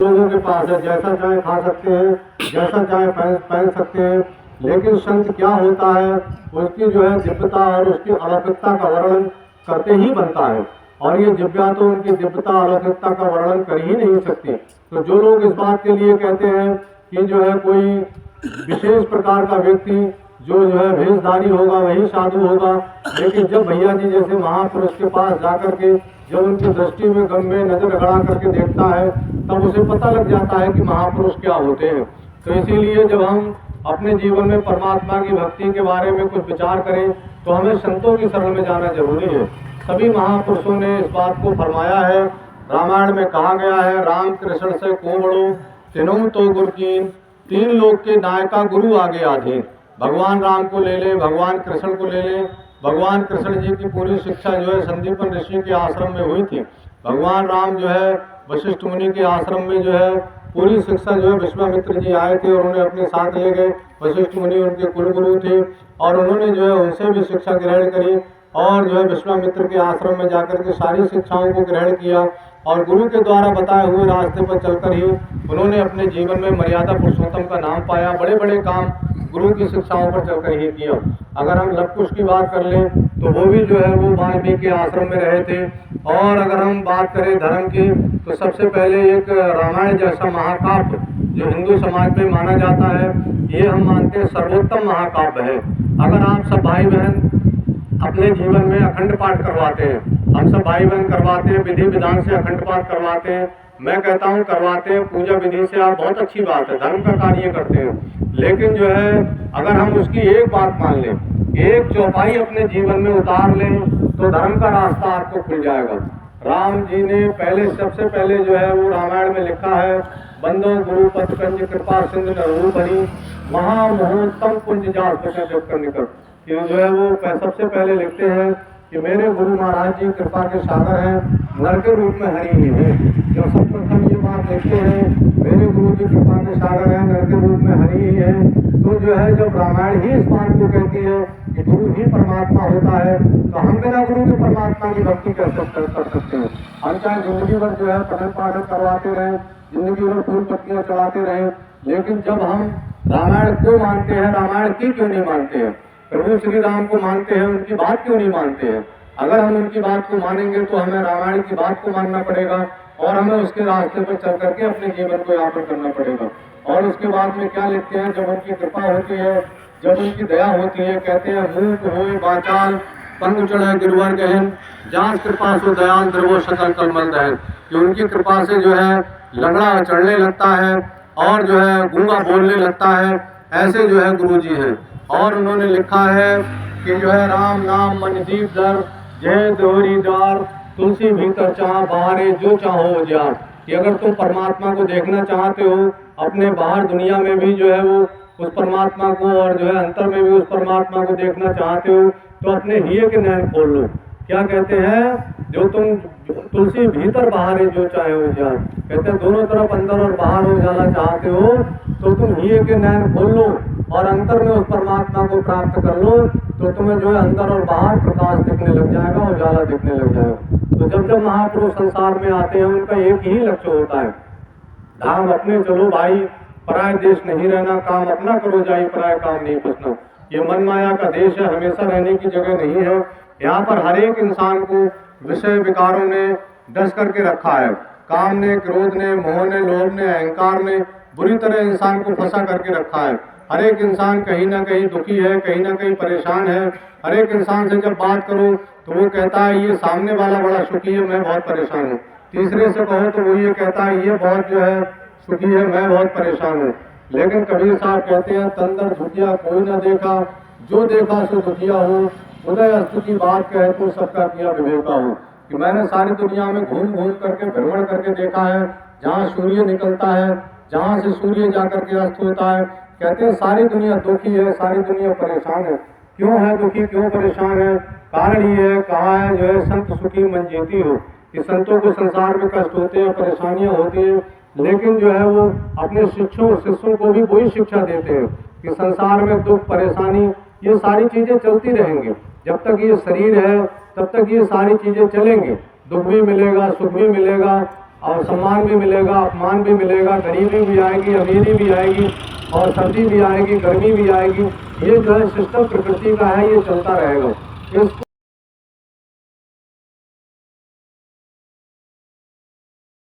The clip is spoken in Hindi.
लोगों के पास है, जैसा चाहे खा सकते हैं, जैसा चाहे पहन सकते हैं, लेकिन संत क्या होता है, उसकी जो है दिव्यता और उसकी अलौकिकता का वर्णन करते ही बनता है। और ये दिव्या तो उनकी दिव्यता अलौकिकता का वर्णन कर ही नहीं सकती। तो जो लोग इस बात के लिए कहते हैं कि जो है कोई विशेष प्रकार का व्यक्ति जो है भेषधारी होगा वही साधु होगा, लेकिन जब भैया जी जैसे महापुरुष के पास जाकर के जब उनकी दृष्टि में गम में नजर गड़ा करके देखता है, तब उसे पता लग जाता है कि महापुरुष क्या होते हैं। तो इसीलिए जब हम अपने जीवन में परमात्मा की भक्ति के बारे में कुछ विचार करें तो हमें संतों की शरण में जाना जरूरी है। सभी महापुरुषों ने इस बात को फरमाया है। रामायण में कहा गया है, राम कृष्ण से को बड़ो तिनुम तो गुरु कीन, तीन लोग के नायका गुरु आगे आधीन। भगवान राम को ले ले, भगवान कृष्ण को ले ले। भगवान कृष्ण जी की पूरी शिक्षा जो है संदीपन ऋषि के आश्रम में हुई थी। भगवान राम जो है वशिष्ठ मुनि के आश्रम में जो है पूरी शिक्षा जो है विश्वामित्र जी आए थे और उन्हें अपने साथ ले गए। वशिष्ठ मुनि उनके कुलगुरु थे और उन्होंने जो है उनसे भी शिक्षा ग्रहण करी और जो है विश्वामित्र के आश्रम में जाकर के सारी शिक्षाओं को ग्रहण किया और गुरु के द्वारा बताए हुए रास्ते पर चलकर ही उन्होंने अपने जीवन में मर्यादा पुरुषोत्तम का नाम पाया। बड़े बड़े काम गुरु की शिक्षाओं पर चलकर ही किया। अगर हम लव कुश की बात कर लें तो वो भी जो है वो वाल्मीकि के आश्रम में रहे थे। और अगर हम बात करें धर्म की तो सबसे पहले एक रामायण जैसा महाकाव्य जो हिंदू समाज में माना जाता है, ये हम मानते हैं सर्वोत्तम महाकाव्य है। अगर आप सब भाई बहन अपने जीवन में अखंड पाठ करवाते हैं, हम सब भाई बहन करवाते हैं, विधि विधान से अखंड पाठ करवाते हैं, मैं कहता हूँ करवाते हैं, पूजा विधि से आप बहुत अच्छी बात है, धर्म का कार्य करते हैं। लेकिन जो है अगर हम उसकी एक बात मान लें, एक चौपाई अपने जीवन में उतार लें तो धर्म का रास्ता आपको खुल जाएगा। राम जी ने पहले सबसे पहले जो है वो रामायण में लिखा है, बंदो गुरु पथ कंज कृपा सिंधु नरू भरी महामहोत्तम कुंज जाल जब कर निकल। कि जो है वो सबसे पहले लिखते हैं कि मेरे गुरु महाराज जी कृपा के सागर हैं, नर के रूप में हरि ही है। जब सर्वप्रथम ये बात लिखते हैं मेरे गुरु जी कृपा के सागर हैं, नर के रूप में हरि ही है, तो जो है जब रामायण ही इस बात को कहती है कि गुरु ही परमात्मा होता है, तो हम बिना गुरु के परमात्मा की भक्ति कैसे कर सकते हैं। हम चाहे जिंदगी भर जो है पठन पाठन करवाते रहें, जिंदगी भर फूल पत्तियाँ चढ़ाते रहें, लेकिन जब हम रामायण को मानते हैं, रामायण की क्यों नहीं मानते हैं, प्रभु श्री राम को मानते हैं, उनकी बात क्यों नहीं मानते हैं। अगर हम उनकी बात को मानेंगे तो हमें रामायण की बात को मानना पड़ेगा और हमें उसके रास्ते पर चल करके अपने जीवन को यापन करना पड़ेगा। और उसके बाद में क्या लिखते हैं, जब उनकी कृपा होती है, जब उनकी दया होती है, कहते हैं मूक होए वाचाल पंग चढ़े गिरवर गहन, जांच कृपा सो दयाल ध्रुवो सकल कलमल दहन। कि उनकी कृपा से जो है लंगड़ा चढ़ने लगता है और जो है गूंगा बोलने लगता है, ऐसे जो है गुरु जी हैं। और उन्होंने लिखा है कि जो है राम नाम मन दीप दर, जय दोहरी द्वार, तुलसी भीतर चाह बाहरे जो चाहो जार। कि अगर तुम परमात्मा को देखना चाहते हो, अपने बाहर दुनिया में भी जो है वो उस परमात्मा को और जो है अंतर में भी उस परमात्मा को देखना चाहते हो, तो अपने हिये के नैन खोल लो। क्या कहते हैं, जो तुम तुलसी भीतर बाहर जो चाहे हो जाए, कहते हैं दोनों तरफ अंदर और बाहर हो जाना चाहते हो तो तुम हिये के नैन खोल लो और अंतर में उस परमात्मा को प्राप्त कर लो, तो तुम्हें जो है अंदर और बाहर प्रकाश दिखने लग जाएगा, उजाला दिखने लग जाएगा। तो जब जब महापुरुष संसार में आते हैं उनका एक ही लक्ष्य होता है, धाम अपने चलो भाई, पराय देश नहीं रहना, काम अपना करो जाई पराय काम नहीं पूछना। ये मन माया का देश है, हमेशा रहने की जगह नहीं है। यहाँ पर हर एक इंसान को विषय विकारों ने डस करके रखा है। काम ने, क्रोध ने, मोह ने, लोभ ने, अहंकार ने बुरी तरह इंसान को फंसा करके रखा है। हर एक इंसान कहीं ना कहीं दुखी है, कहीं ना कहीं परेशान है। हर एक इंसान से जब बात करो तो वो कहता है ये सामने वाला बड़ा सुखी है, मैं बहुत परेशान हूँ। तीसरे से कहो तो वो ये कहता है ये बहुत जो है सुखी है, मैं बहुत परेशान हूँ। लेकिन कबीर साहब कहते हैं तंदर झुकिया कोई ना देखा, जो देखा सो दुखिया हो, उदय अस्तु की बात कहे तो सबका किया विवेका हो। कि मैंने सारी दुनिया में घूम घूम करके भ्रमण करके देखा है, जहाँ सूर्य निकलता है, जहाँ से सूर्य जाकर के अस्त होता है, कहते हैं सारी दुनिया दुखी है, सारी दुनिया परेशान है। क्यों है दुखी, क्यों परेशान है? कारण ये है, कहा है जो है संत सुखी मन जीती हो। कि संतों को संसार में कष्ट होते हैं, परेशानियां होती हैं, लेकिन जो है वो अपने शिष्यों को भी वही शिक्षा देते हैं कि संसार में दुख परेशानी ये सारी चीजें चलती रहेंगी। जब तक ये शरीर है तब तक ये सारी चीजें चलेंगी, दुख भी मिलेगा, सुख भी मिलेगा। और सम्मान भी मिलेगा, अपमान भी मिलेगा, गरीबी भी आएगी, अमीरी भी आएगी, और सर्दी भी आएगी, गर्मी भी आएगी। ये जो है सिस्टम प्रकृति का है, ये चलता रहेगा। इसको